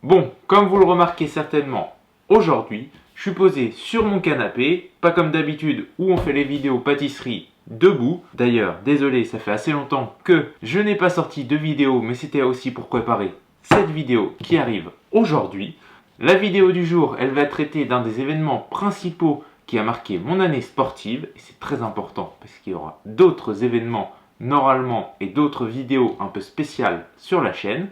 Bon, comme vous le remarquez certainement, aujourd'hui, je suis posé sur mon canapé, pas comme d'habitude où on fait les vidéos pâtisserie debout. D'ailleurs, désolé, ça fait assez longtemps que je n'ai pas sorti de vidéo, mais c'était aussi pour préparer cette vidéo qui arrive aujourd'hui. La vidéo du jour, elle va traiter d'un des événements principaux qui a marqué mon année sportive, et c'est très important parce qu'il y aura d'autres événements normalement et d'autres vidéos un peu spéciales sur la chaîne.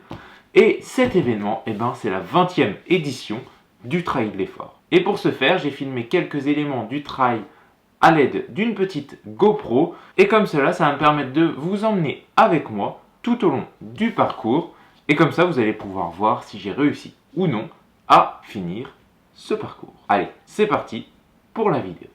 Et cet événement, c'est la 20e édition du Trail de l'Effort. Et pour ce faire, j'ai filmé quelques éléments du trail à l'aide d'une petite GoPro. Et comme cela, ça va me permettre de vous emmener avec moi tout au long du parcours. Et comme ça, vous allez pouvoir voir si j'ai réussi ou non à finir ce parcours. Allez, c'est parti pour la vidéo.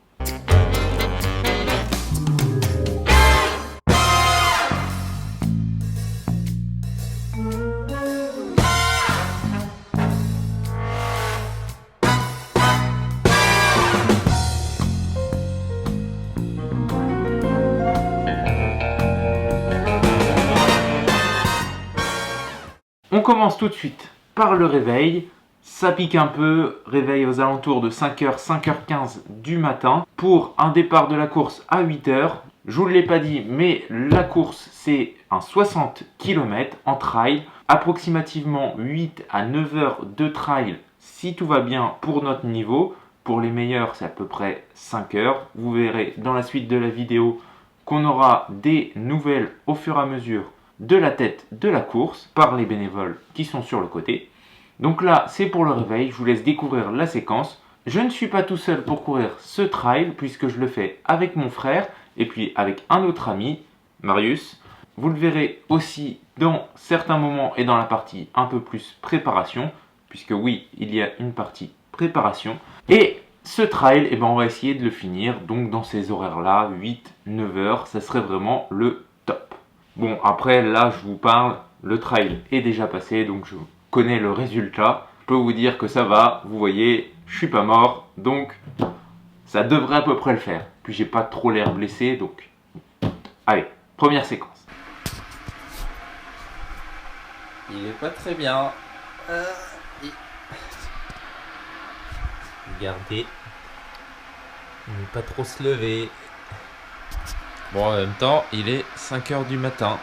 On commence tout de suite par le réveil. Ça pique un peu, réveil aux alentours de 5h, 5h15 du matin pour un départ de la course à 8h. Je vous l'ai pas dit, mais la course c'est un 60 km en trail, approximativement 8 à 9 heures de trail si tout va bien pour notre niveau. Pour les meilleurs, c'est à peu près 5 heures. Vous verrez dans la suite de la vidéo qu'on aura des nouvelles au fur et à mesure de la tête de la course par les bénévoles qui sont sur le côté. Donc là, c'est pour le réveil, je vous laisse découvrir la séquence. Je ne suis pas tout seul pour courir ce trail puisque je le fais avec mon frère et puis avec un autre ami, Marius. Vous le verrez aussi dans certains moments et dans la partie un peu plus préparation, puisque oui, il y a une partie préparation. Et ce trail, on va essayer de le finir donc dans ces horaires-là, 8-9 heures, ça serait vraiment le top. Bon, après, là, je vous parle, le trail est déjà passé, donc je connais le résultat. Je peux vous dire que ça va, vous voyez, je suis pas mort, donc ça devrait à peu près le faire. Puis j'ai pas trop l'air blessé, donc allez, première séquence. Il est pas très bien. Regardez. Il n'est pas trop se lever. Bon, en même temps, il est 5h du matin.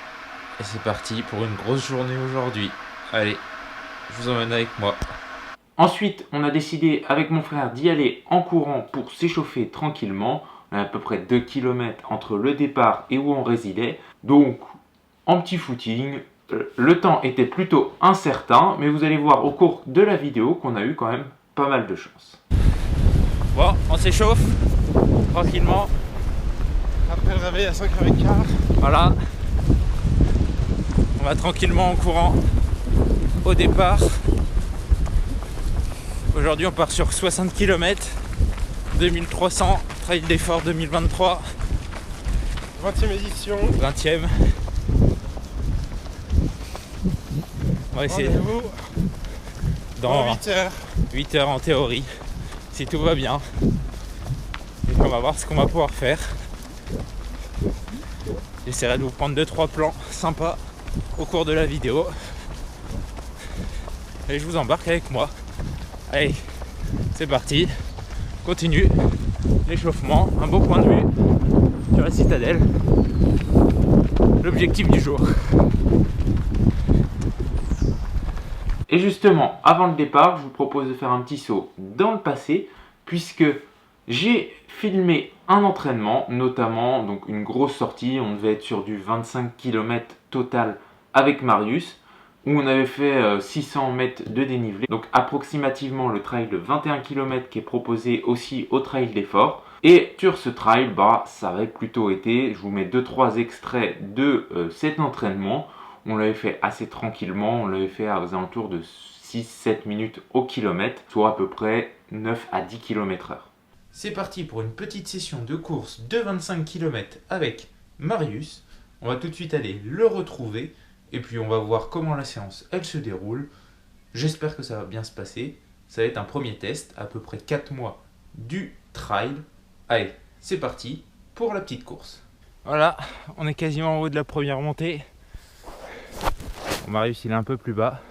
Et c'est parti pour une grosse journée aujourd'hui. Allez, je vous emmène avec moi. Ensuite, on a décidé avec mon frère d'y aller en courant pour s'échauffer tranquillement. On a à peu près 2 km entre le départ et où on résidait. Donc, en petit footing, le temps était plutôt incertain. Mais vous allez voir au cours de la vidéo qu'on a eu quand même pas mal de chance. Bon, on s'échauffe tranquillement. Après le réveil à 5h15. Voilà. On va tranquillement en courant au départ. Aujourd'hui on part sur 60 km, 2300, Trail d'Effort 2023. 20e édition. 20e. On va essayer Rendez-vous dans 8h. 8 heures en théorie, si tout va bien. Et puis on va voir ce qu'on va pouvoir faire. J'essaierai de vous prendre 2-3 plans sympas au cours de la vidéo. Et je vous embarque avec moi. Allez, c'est parti. Continue l'échauffement, un beau point de vue sur la citadelle. L'objectif du jour. Et justement, avant le départ, je vous propose de faire un petit saut dans le passé, puisque j'ai filmé un entraînement, notamment donc une grosse sortie, on devait être sur du 25 km total avec Marius, où on avait fait 600 mètres de dénivelé, donc approximativement le trail de 21 km qui est proposé aussi au Trail d'Effort. Et sur ce trail, ça avait plutôt été, je vous mets 2-3 extraits de cet entraînement. On l'avait fait assez tranquillement, on l'avait fait aux alentours de 6-7 minutes au kilomètre, soit à peu près 9 à 10 km/h. C'est parti pour une petite session de course de 25 km avec Marius. On va tout de suite aller le retrouver et puis on va voir comment la séance elle se déroule. J'espère que ça va bien se passer. Ça va être un premier test, à peu près 4 mois du trail. Allez, c'est parti pour la petite course. Voilà, on est quasiment en haut de la première montée. Bon, Marius il est un peu plus bas.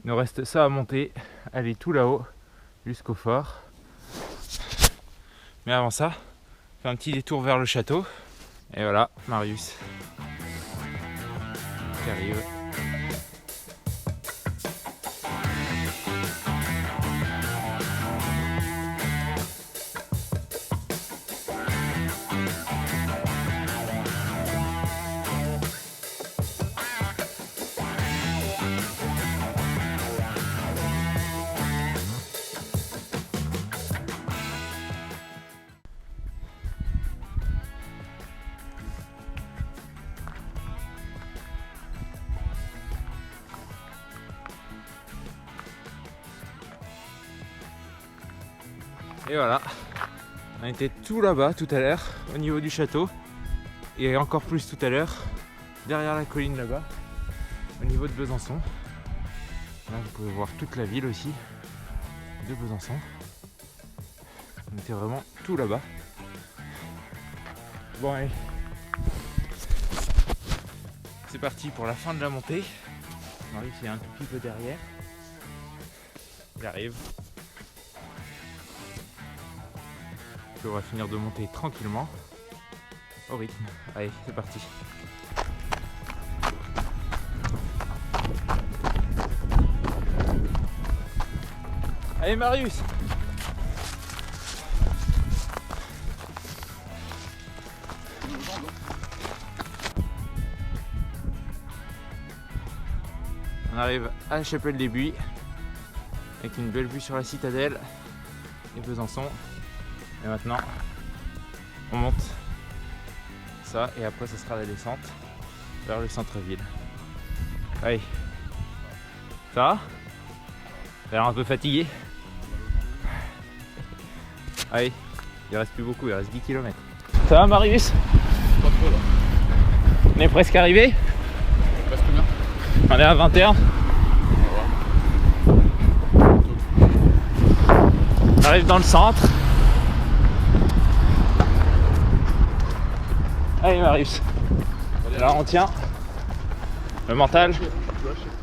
Il nous reste ça à monter, aller tout là-haut jusqu'au fort. Mais avant ça, on fait un petit détour vers le château. Et voilà, Marius qui arrive. Et voilà, on était tout là-bas tout à l'heure, au niveau du château, et encore plus tout à l'heure, derrière la colline là-bas, au niveau de Besançon. Là vous pouvez voir toute la ville aussi, de Besançon. On était vraiment tout là-bas. Bon allez, c'est parti pour la fin de la montée. Marius est un tout petit peu derrière, il arrive. On va finir de monter tranquillement au rythme. Allez, c'est parti. Allez Marius! On arrive à la chapelle des Buis avec une belle vue sur la citadelle et Besançon. Et maintenant, on monte ça et après ça sera la descente vers le centre-ville. Allez, ça va? T'as l'air un peu fatigué? Allez, il reste plus beaucoup, il reste 10 km. Ça va Marius? Pas trop là. On est presque arrivé? Presque bien. On est à 21. On arrive dans le centre. Allez Marius, là on tient le mental.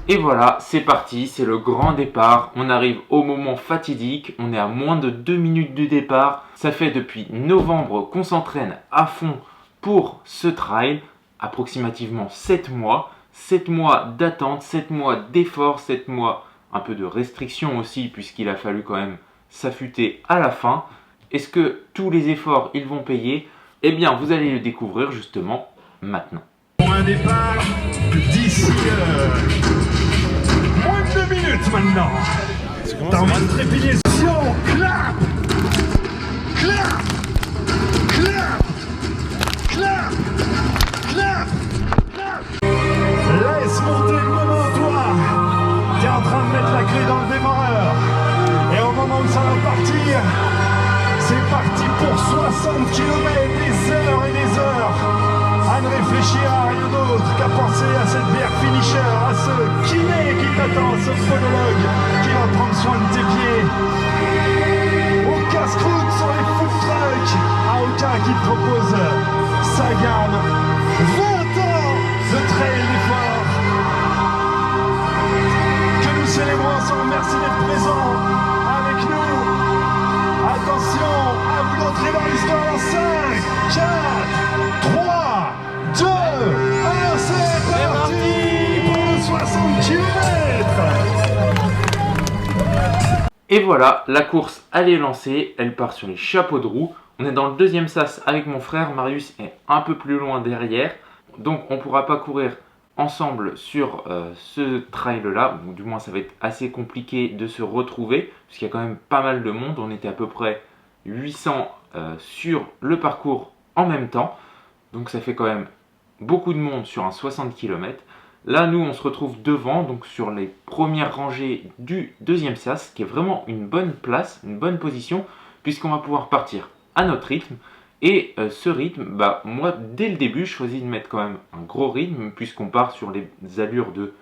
Et voilà, c'est parti, c'est le grand départ. On arrive au moment fatidique, on est à moins de 2 minutes du départ. Ça fait depuis novembre qu'on s'entraîne à fond pour ce trail, approximativement 7 mois. 7 mois d'attente, 7 mois d'effort, 7 mois un peu de restriction aussi puisqu'il a fallu quand même s'affûter à la fin. Est-ce que tous les efforts ils vont payer? Eh bien, vous allez le découvrir justement maintenant. Pour un départ d'ici moins de 2 minutes maintenant. Dans une trépignation, clap, clap, clap, clap, clap, clap. Laisse monter le moment, toi. T'es en train de mettre la clé dans le démarreur. Et au moment où ça va partir, c'est parti pour 60 km, des heures et des heures, à ne réfléchir à rien d'autre qu'à penser à cette bière finisher, à ce kiné qui t'attend, ce phonologue qui va prendre soin de tes pieds, au casse-croûte sur les food trucks, à Oka qui te propose sa gamme, 20 ans de trail d'effort, que nous célébrons ensemble, merci d'être présents avec nous. Attention, à vous d'entrer dans l'histoire en 5, 4, 3, 2, 1, c'est parti pour le 60 km. Et voilà, la course elle est lancée, elle part sur les chapeaux de roue. On est dans le deuxième sas avec mon frère, Marius est un peu plus loin derrière. Donc on ne pourra pas courir ensemble sur ce trail là, ou du moins ça va être assez compliqué de se retrouver, puisqu'il y a quand même pas mal de monde, on était à peu près 800 sur le parcours en même temps, donc ça fait quand même beaucoup de monde sur un 60 km. Là nous on se retrouve devant, donc sur les premières rangées du deuxième sas, qui est vraiment une bonne place, une bonne position, puisqu'on va pouvoir partir à notre rythme. Et ce rythme, bah, moi dès le début je choisis de mettre quand même un gros rythme puisqu'on part sur les allures de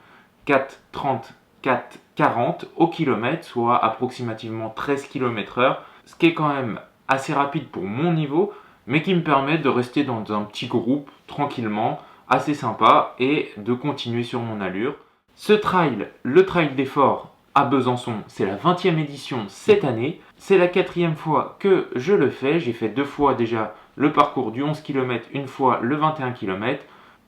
4,30, 4,40 au kilomètre, soit approximativement 13 km/h, ce qui est quand même assez rapide pour mon niveau, mais qui me permet de rester dans un petit groupe tranquillement, assez sympa, et de continuer sur mon allure. Ce trail, le Trail des Forts à Besançon, c'est la 20e édition cette année. C'est la 4e fois que je le fais. J'ai fait 2 fois déjà le parcours du 11 km, une fois le 21 km.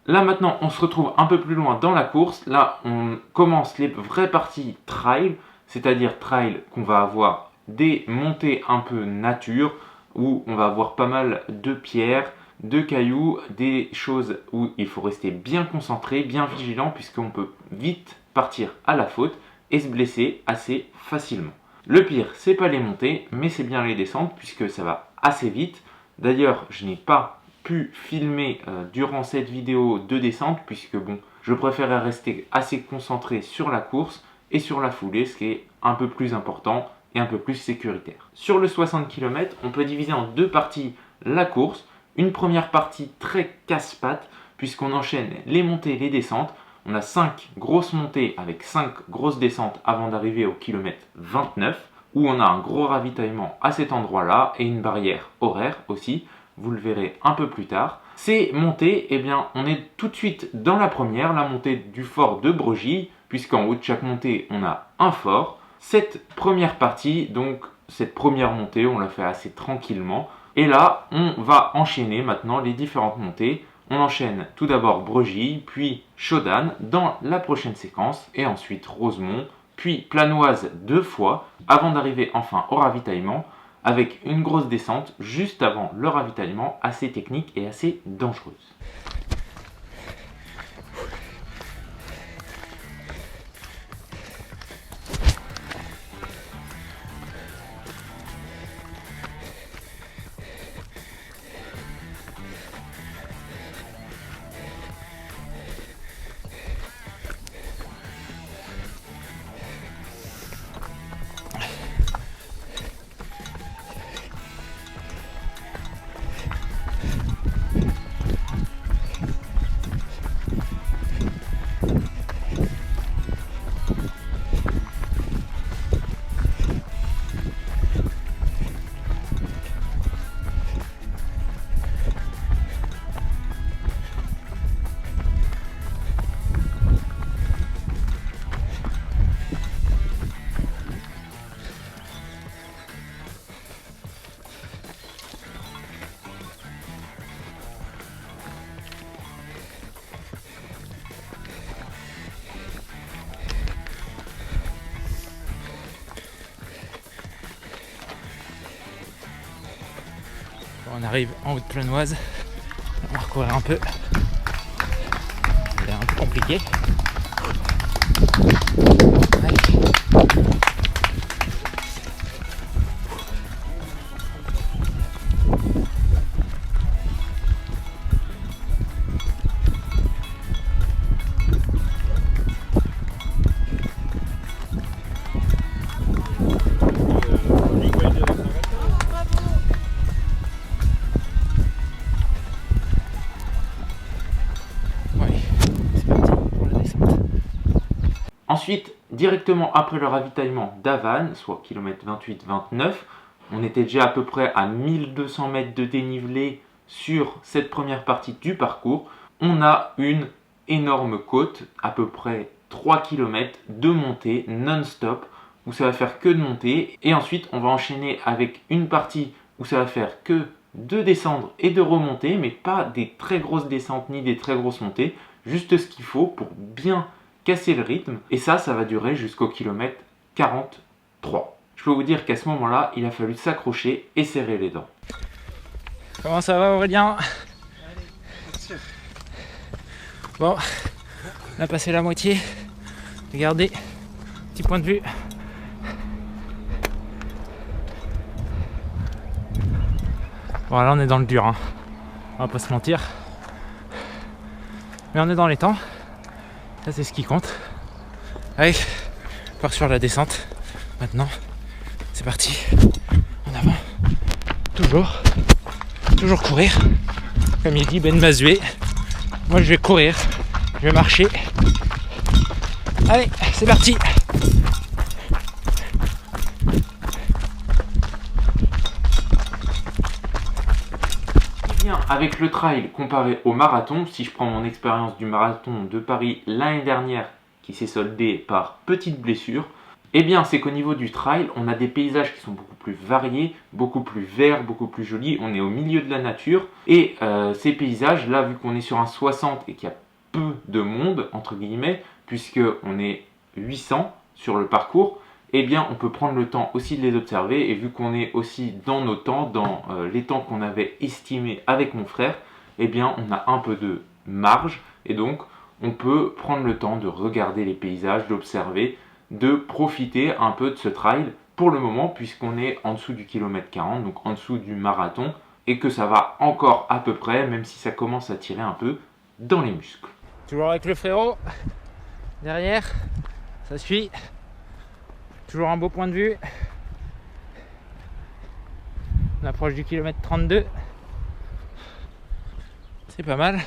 Là maintenant, on se retrouve un peu plus loin dans la course. Là, on commence les vraies parties trail, c'est-à-dire trail qu'on va avoir des montées un peu nature, où on va avoir pas mal de pierres, de cailloux, des choses où il faut rester bien concentré, bien vigilant, puisqu'on peut vite partir à la faute et se blesser assez facilement. Le pire, c'est pas les montées, mais c'est bien les descentes, puisque ça va assez vite. D'ailleurs, je n'ai pas pu filmer durant cette vidéo de descente, puisque bon, je préférais rester assez concentré sur la course et sur la foulée, ce qui est un peu plus important et un peu plus sécuritaire. Sur le 60 km, on peut diviser en 2 parties la course. Une première partie très casse-pattes, puisqu'on enchaîne les montées et les descentes. On a 5 grosses montées avec 5 grosses descentes avant d'arriver au kilomètre 29, où on a un gros ravitaillement à cet endroit-là et une barrière horaire aussi. Vous le verrez un peu plus tard. Ces montées, eh bien, on est tout de suite dans la première, la montée du fort de Bregy, puisqu'en haut de chaque montée, on a un fort. Cette première partie, donc cette première montée, on la fait assez tranquillement. Et là, on va enchaîner maintenant les différentes montées. On enchaîne tout d'abord Bregy, puis Chaudane dans la prochaine séquence, et ensuite Rosemont, puis Planoise 2 fois, avant d'arriver enfin au ravitaillement, avec une grosse descente juste avant le ravitaillement, assez technique et assez dangereuse. On arrive en haut de Planoise, on va recourir un peu, c'est un peu compliqué. Allez. Ensuite, directement après le ravitaillement d'Avannes, soit km 28-29, on était déjà à peu près à 1200 mètres de dénivelé sur cette première partie du parcours. On a une énorme côte, à peu près 3 km de montée non-stop, où ça va faire que de monter. Et ensuite, on va enchaîner avec une partie où ça va faire que de descendre et de remonter, mais pas des très grosses descentes ni des très grosses montées, juste ce qu'il faut pour bien casser le rythme, et ça va durer jusqu'au kilomètre 43. Je peux vous dire qu'à ce moment-là, il a fallu s'accrocher et serrer les dents. Comment ça va, Aurélien? Bon, on a passé la moitié. Regardez, petit point de vue. Bon, là on est dans le dur, hein. On va pas se mentir. Mais on est dans les temps. Ça c'est ce qui compte. Allez, on part sur la descente. Maintenant, c'est parti. En avant. Toujours courir. Comme il dit Ben Mazué. Moi je vais courir. Je vais marcher. Allez, c'est parti. Avec le trail comparé au marathon, si je prends mon expérience du marathon de Paris l'année dernière qui s'est soldé par petites blessures, eh bien c'est qu'au niveau du trail, on a des paysages qui sont beaucoup plus variés, beaucoup plus verts, beaucoup plus jolis. On est au milieu de la nature et ces paysages, là, vu qu'on est sur un 60 et qu'il y a peu de monde, entre guillemets, puisque on est 800 sur le parcours, eh bien on peut prendre le temps aussi de les observer. Et vu qu'on est aussi dans nos temps, dans les temps qu'on avait estimés avec mon frère, eh bien on a un peu de marge et donc on peut prendre le temps de regarder les paysages, d'observer, de profiter un peu de ce trail pour le moment, puisqu'on est en dessous du kilomètre 40, donc en dessous du marathon, et que ça va encore à peu près, même si ça commence à tirer un peu dans les muscles. Toujours avec le frérot, derrière, ça suit. Toujours un beau point de vue. On approche du kilomètre 32. C'est pas mal.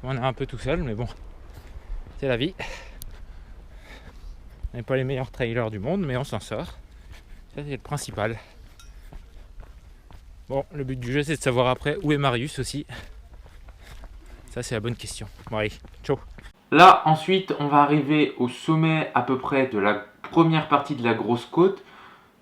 On est un peu tout seul, mais bon, c'est la vie. On n'est pas les meilleurs trailers du monde, mais on s'en sort. Ça, c'est le principal. Bon, le but du jeu, c'est de savoir après où est Marius aussi. Ça, c'est la bonne question. Bon, allez, ciao. Là, ensuite, on va arriver au sommet à peu près de la première partie de la grosse côte.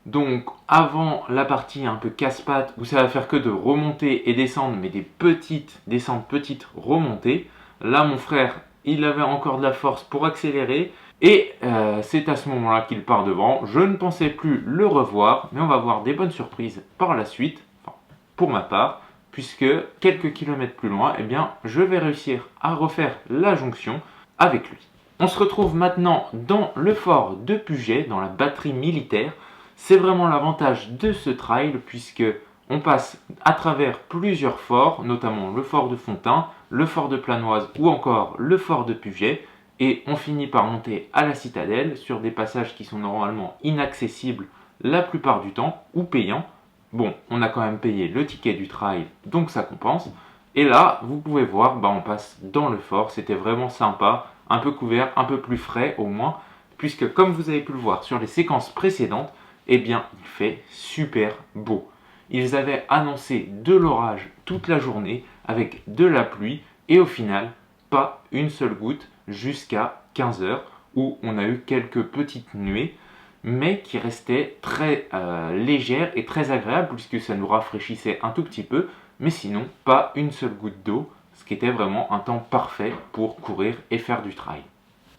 Donc, avant la partie un peu casse-pattes, où ça va faire que de remonter et descendre, mais des petites descentes, petites remontées. Là, mon frère, il avait encore de la force pour accélérer. Et c'est à ce moment-là qu'il part devant. Je ne pensais plus le revoir, mais on va voir des bonnes surprises par la suite, enfin, pour ma part, puisque quelques kilomètres plus loin, eh bien, je vais réussir à refaire la jonction avec lui. On se retrouve maintenant dans le fort de Puget, dans la batterie militaire. C'est vraiment l'avantage de ce trail, puisque on passe à travers plusieurs forts, notamment le fort de Fontaine, le fort de Planoise ou encore le fort de Puget. Et on finit par monter à la citadelle sur des passages qui sont normalement inaccessibles la plupart du temps ou payants. Bon, on a quand même payé le ticket du trail, donc ça compense. Et là, vous pouvez voir, on passe dans le fort. C'était vraiment sympa, un peu couvert, un peu plus frais au moins, puisque comme vous avez pu le voir sur les séquences précédentes, eh bien, il fait super beau. Ils avaient annoncé de l'orage toute la journée avec de la pluie et au final, pas une seule goutte jusqu'à 15 h où on a eu quelques petites nuées, mais qui restaient très légères et très agréables puisque ça nous rafraîchissait un tout petit peu, mais sinon pas une seule goutte d'eau, ce qui était vraiment un temps parfait pour courir et faire du trail.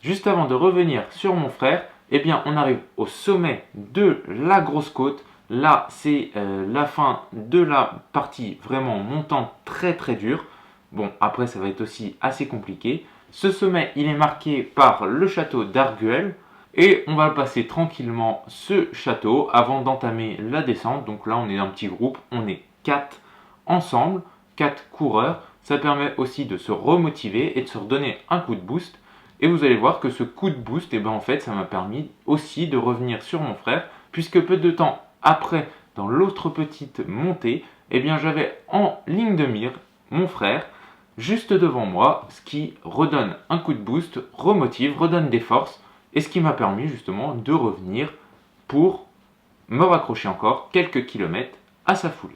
Juste avant de revenir sur mon frère, eh bien on arrive au sommet de la grosse côte. Là c'est la fin de la partie vraiment montante très très dure. Bon, après ça va être aussi assez compliqué. Ce sommet, il est marqué par le château d'Arguel et on va passer tranquillement ce château avant d'entamer la descente. Donc là, on est un petit groupe, on est 4 ensemble, 4 coureurs. Ça permet aussi de se remotiver et de se redonner un coup de boost. Et vous allez voir que ce coup de boost, en fait, ça m'a permis aussi de revenir sur mon frère, puisque peu de temps après, dans l'autre petite montée, j'avais en ligne de mire mon frère, juste devant moi, ce qui redonne un coup de boost, remotive, redonne des forces, et ce qui m'a permis justement de revenir pour me raccrocher encore quelques kilomètres à sa foulée.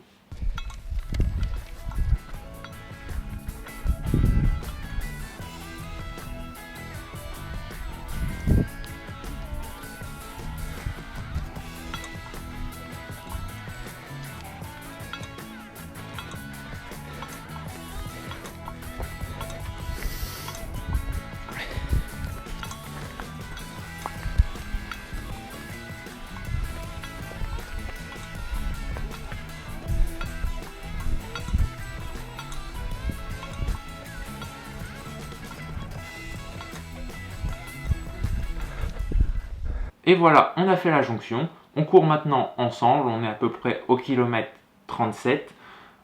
Et voilà, on a fait la jonction. On court maintenant ensemble. On est à peu près au kilomètre 37.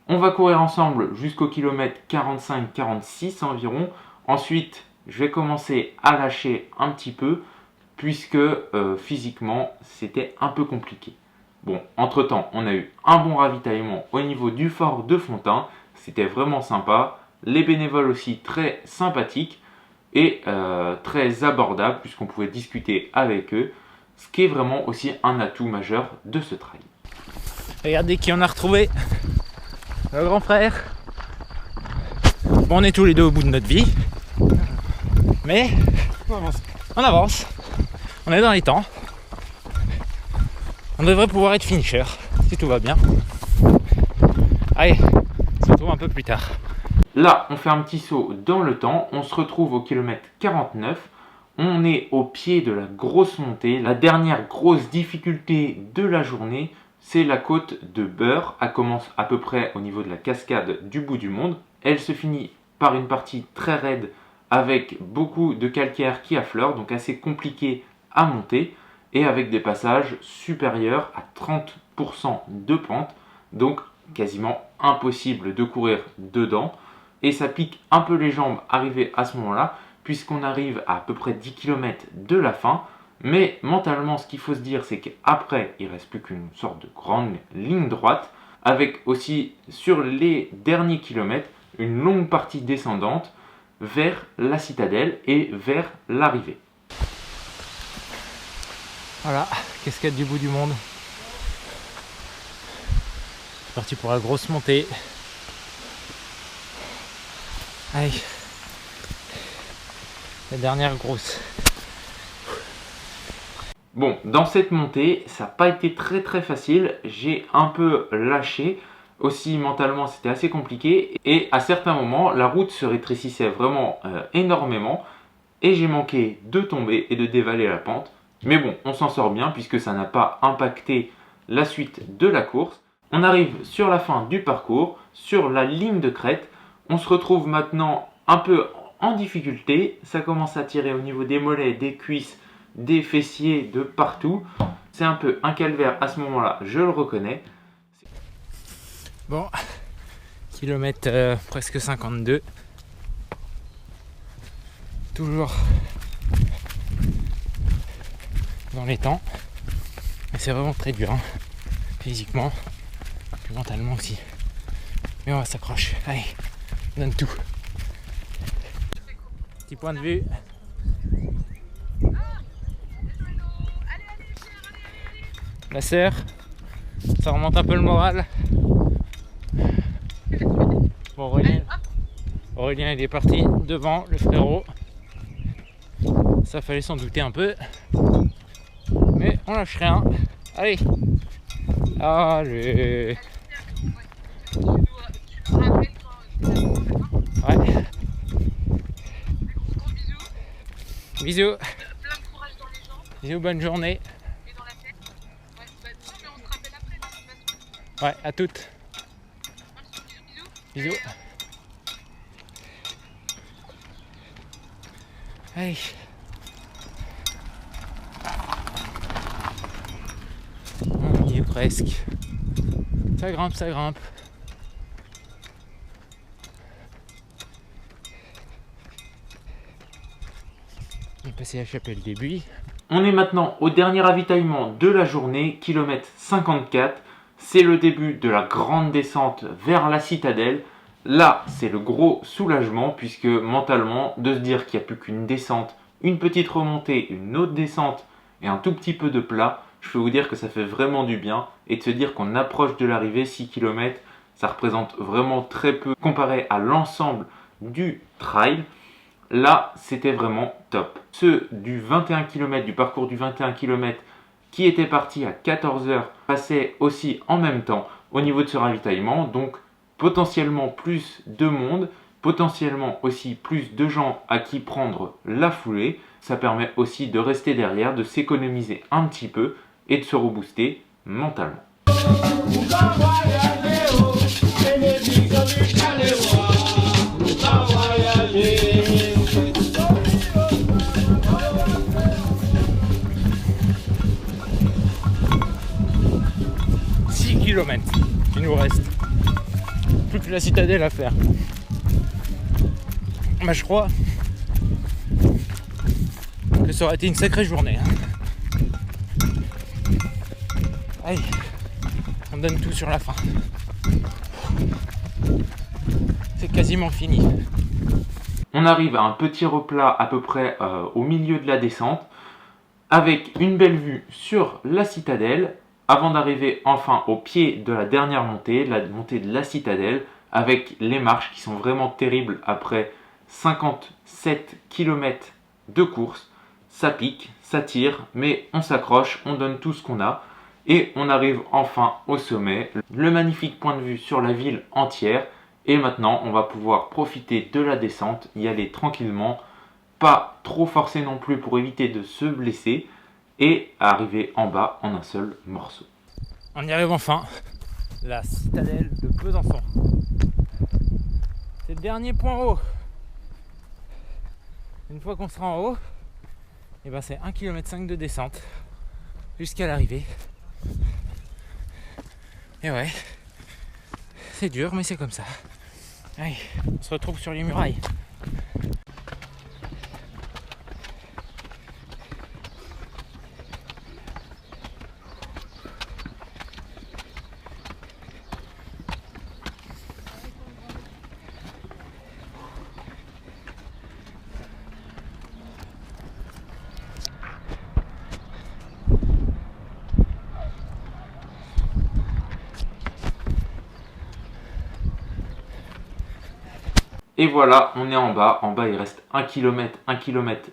On va courir ensemble jusqu'au kilomètre 45-46 environ. Ensuite, je vais commencer à lâcher un petit peu puisque physiquement, c'était un peu compliqué. Bon, entre-temps, on a eu un bon ravitaillement au niveau du fort de Fontaine. C'était vraiment sympa. Les bénévoles aussi très sympathiques et très abordables puisqu'on pouvait discuter avec eux. Ce qui est vraiment aussi un atout majeur de ce trail. Regardez qui on a retrouvé. Le grand frère. Bon, on est tous les deux au bout de notre vie. Mais On avance. On est dans les temps. On devrait pouvoir être finisher si tout va bien. Allez, on se retrouve un peu plus tard. Là, on fait un petit saut dans le temps. On se retrouve au kilomètre 49. On est au pied de la grosse montée. La dernière grosse difficulté de la journée, c'est la côte de Beurre. Elle commence à peu près au niveau de la cascade du bout du monde. Elle se finit par une partie très raide avec beaucoup de calcaire qui affleure, donc assez compliqué à monter, et avec des passages supérieurs à 30% de pente, donc quasiment impossible de courir dedans. Et ça pique un peu les jambes arrivé à ce moment-là, puisqu'on arrive à peu près 10 km de la fin. Mais mentalement, ce qu'il faut se dire, c'est qu'après, il ne reste plus qu'une sorte de grande ligne droite, avec aussi sur les derniers kilomètres, une longue partie descendante vers la citadelle et vers l'arrivée. Voilà, cascade du bout du monde. C'est parti pour la grosse montée. Allez, la dernière grosse. Bon, dans cette montée, ça n'a pas été très facile. J'ai un peu lâché. Aussi mentalement, c'était assez compliqué. Et à certains moments, la route se rétrécissait vraiment énormément. Et j'ai manqué de tomber et de dévaler la pente. Mais bon, on s'en sort bien puisque ça n'a pas impacté la suite de la course. On arrive sur la fin du parcours, sur la ligne de crête. On se retrouve maintenant un peu en difficulté. Ça commence à tirer au niveau des mollets, des cuisses, des fessiers, de partout. C'est un peu un calvaire à ce moment-là, je le reconnais. Bon, kilomètre presque 52. Toujours dans les temps. Et c'est vraiment très dur, hein, physiquement, puis mentalement aussi. Mais on s'accroche. Allez, on donne tout. Petit point de vue. La serre, ça remonte un peu le moral. Bon, Aurélien il est parti devant, le frérot. Ça fallait s'en douter un peu. Mais on lâche rien. Allez. Allez. Ouais. Bisous. Bisous, bonne journée. Ouais, à toutes. Bisous. Allez. On y est presque. Ça grimpe, ça grimpe. On est passé à Chapelle des Buis. On est maintenant au dernier ravitaillement de la journée, kilomètre 54. C'est le début de la grande descente vers la citadelle. Là, c'est le gros soulagement puisque mentalement, de se dire qu'il n'y a plus qu'une descente, une petite remontée, une autre descente et un tout petit peu de plat, je peux vous dire que ça fait vraiment du bien. Et de se dire qu'on approche de l'arrivée, 6 km, ça représente vraiment très peu comparé à l'ensemble du trail. Là, c'était vraiment top. Ceux du 21 km, du parcours du 21 km, qui était parti à 14h, passait aussi en même temps au niveau de ce ravitaillement. Donc potentiellement plus de monde, potentiellement aussi plus de gens à qui prendre la foulée. Ça permet aussi de rester derrière, de s'économiser un petit peu et de se rebooster mentalement. Kilomètres, il nous reste plus que la citadelle à faire. Bah, je crois que ça aurait été une sacrée journée, hein. Allez, on donne tout sur la fin. C'est quasiment fini. On arrive à un petit replat à peu près au milieu de la descente avec une belle vue sur la citadelle avant d'arriver enfin au pied de la dernière montée, la montée de la citadelle, avec les marches qui sont vraiment terribles après 57 km de course. ça pique, ça tire, mais on s'accroche, on donne tout ce qu'on a et on arrive enfin au sommet. Le magnifique point de vue sur la ville entière et maintenant on va pouvoir profiter de la descente, y aller tranquillement, pas trop forcer non plus pour éviter de se blesser et arriver en bas en un seul morceau. On y arrive enfin, la citadelle de Besançon. C'est le dernier point haut. Une fois qu'on sera en haut, et ben c'est 1,5 km de descente jusqu'à l'arrivée. Et ouais, c'est dur mais c'est comme ça. Allez, on se retrouve sur les murailles. Et voilà, on est en bas. En bas, il reste 1 km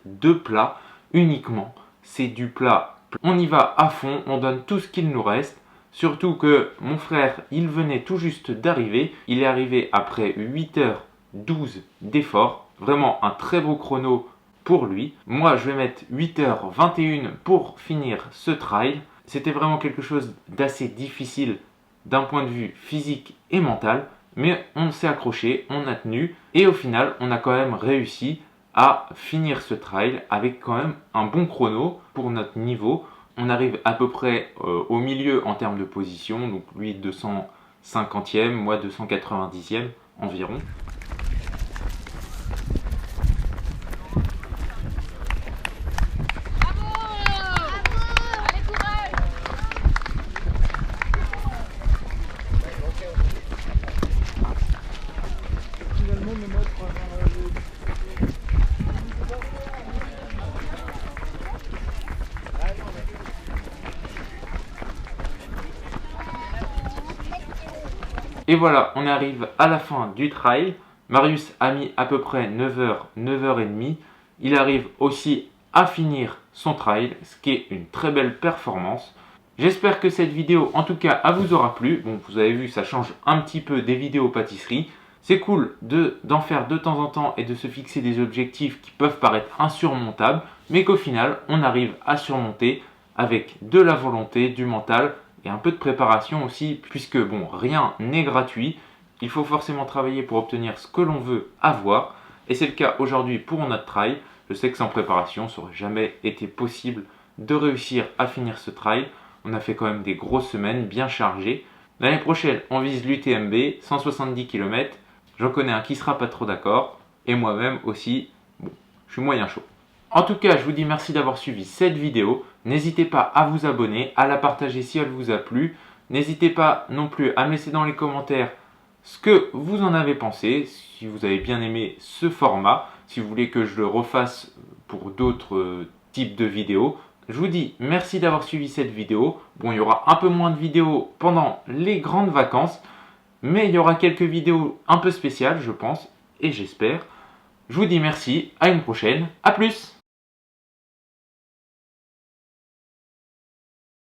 de plat uniquement. C'est du plat. On y va à fond, on donne tout ce qu'il nous reste. Surtout que mon frère, il venait tout juste d'arriver. Il est arrivé après 8h12 d'effort. Vraiment un très beau chrono pour lui. Moi, je vais mettre 8h21 pour finir ce trail. C'était vraiment quelque chose d'assez difficile d'un point de vue physique et mental. Mais on s'est accroché, on a tenu et au final on a quand même réussi à finir ce trail avec quand même un bon chrono pour notre niveau. On arrive à peu près au milieu en termes de position, donc lui 250e, moi 290e environ. Et voilà, on arrive à la fin du trail. Marius a mis à peu près 9h, 9h30. Il arrive aussi à finir son trail, ce qui est une très belle performance. J'espère que cette vidéo, en tout cas, vous aura plu. Bon, vous avez vu, ça change un petit peu des vidéos pâtisserie. C'est cool d'en faire de temps en temps et de se fixer des objectifs qui peuvent paraître insurmontables, mais qu'au final, on arrive à surmonter avec de la volonté, du mental et un peu de préparation aussi, puisque bon, rien n'est gratuit. Il faut forcément travailler pour obtenir ce que l'on veut avoir. Et c'est le cas aujourd'hui pour notre trail. Je sais que sans préparation, ça n'aurait jamais été possible de réussir à finir ce trail. On a fait quand même des grosses semaines bien chargées. L'année prochaine, on vise l'UTMB, 170 km. J'en connais un qui sera pas trop d'accord. Et moi-même aussi, bon, je suis moyen chaud. En tout cas, je vous dis merci d'avoir suivi cette vidéo. N'hésitez pas à vous abonner, à la partager si elle vous a plu. N'hésitez pas non plus à me laisser dans les commentaires ce que vous en avez pensé, si vous avez bien aimé ce format, si vous voulez que je le refasse pour d'autres types de vidéos. Je vous dis merci d'avoir suivi cette vidéo. Bon, il y aura un peu moins de vidéos pendant les grandes vacances, mais il y aura quelques vidéos un peu spéciales, je pense, et j'espère. Je vous dis merci, à une prochaine, à plus!